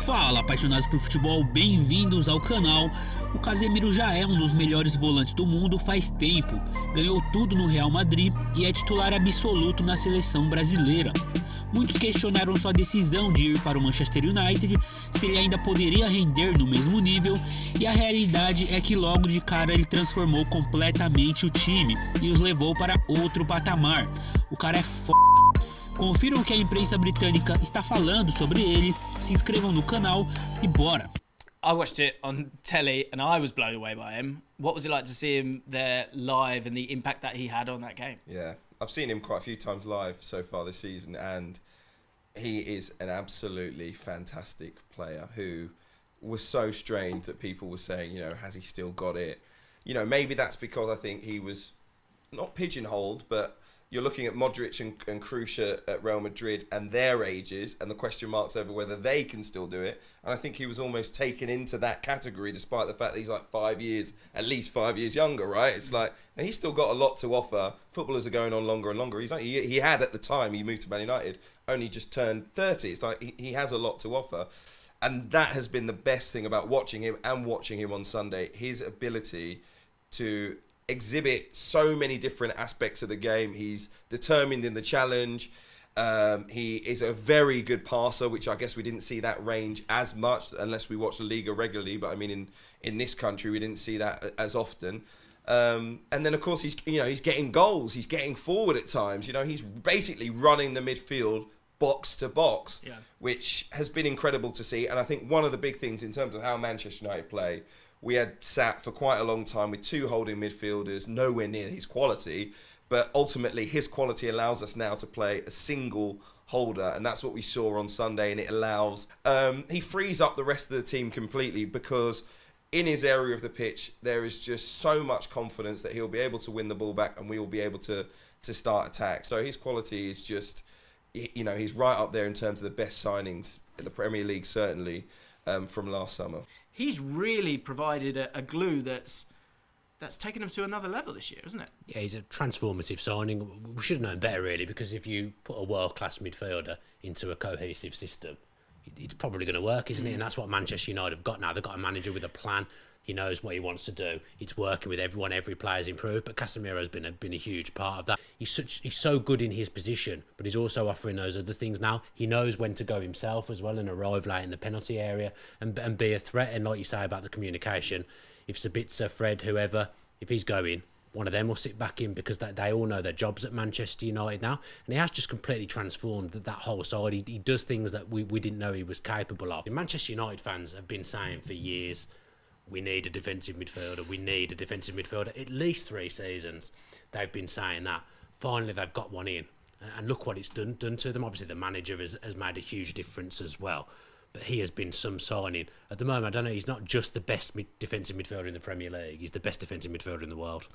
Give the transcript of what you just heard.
Fala, apaixonados por futebol, bem-vindos ao canal. O Casemiro já é um dos melhores volantes do mundo faz tempo, ganhou tudo no Real Madrid e é titular absoluto na seleção brasileira. Muitos questionaram sua decisão de ir para o Manchester United, se ele ainda poderia render no mesmo nível, e a realidade é que logo de cara ele transformou completamente o time e os levou para outro patamar. O cara é foda. Confiram o que a imprensa britânica está falando sobre ele, se inscrevam no canal e bora! I watched it on telly and I was blown away by him. What was it like to see him there live and the impact that he had on that game? Yeah, I've seen him quite a few times live so far this season, and he is an absolutely fantastic player who was so strange that people were saying, you know, has he still got it? You know, maybe that's because I think he was not pigeonholed, but you're looking at Modric and Kroos at Real Madrid and their ages and the question marks over whether they can still do it. And I think he was almost taken into that category despite the fact that he's like 5 years, at least 5 years younger, right? It's like, and he's still got a lot to offer. Footballers are going on longer and longer. He's like, he had at the time he moved to Man United, only just turned 30. It's like he has a lot to offer. And that has been the best thing about watching him and watching him on Sunday, his ability to exhibit so many different aspects of the game. He's determined in the challenge. He is a very good passer, which I guess we didn't see that range as much unless we watch the Liga regularly. But I mean, in this country, we didn't see that as often. And then of course he's getting goals. He's getting forward at times. You know, he's basically running the midfield box to box, which has been incredible to see. And I think one of the big things in terms of how Manchester United play, we had sat for quite a long time with two holding midfielders, nowhere near his quality, but ultimately his quality allows us now to play a single holder, and that's what we saw on Sunday, and it allows, he frees up the rest of the team completely because in his area of the pitch, there is just so much confidence that he'll be able to win the ball back and we will be able to start attack. So his quality is just, you know, he's right up there in terms of the best signings in the Premier League, certainly, from last summer. He's really provided a glue that's taken him to another level this year, isn't it? Yeah, he's a transformative signing. We should have known better, really, because if you put a world-class midfielder into a cohesive system, it's probably going to work, isn't it? And that's what Manchester United have got now. They've got a manager with a plan. He knows what he wants to do. It's working with everyone. Every player's improved. But Casemiro's been a huge part of that. He's so good in his position, but he's also offering those other things now. He knows when to go himself as well and arrive late in the penalty area and be a threat. And like you say about the communication, if Sabitzer, Fred, whoever, if he's going, one of them will sit back in because they all know their jobs at Manchester United now. And he has just completely transformed that whole side. He does things that we didn't know he was capable of. The Manchester United fans have been saying for years, we need a defensive midfielder. We need a defensive midfielder. At least 3 seasons, they've been saying that. Finally, they've got one in. And look what it's done to them. Obviously, the manager has made a huge difference as well. But he has been some signing. At the moment, I don't know, he's not just the best defensive midfielder in the Premier League. He's the best defensive midfielder in the world.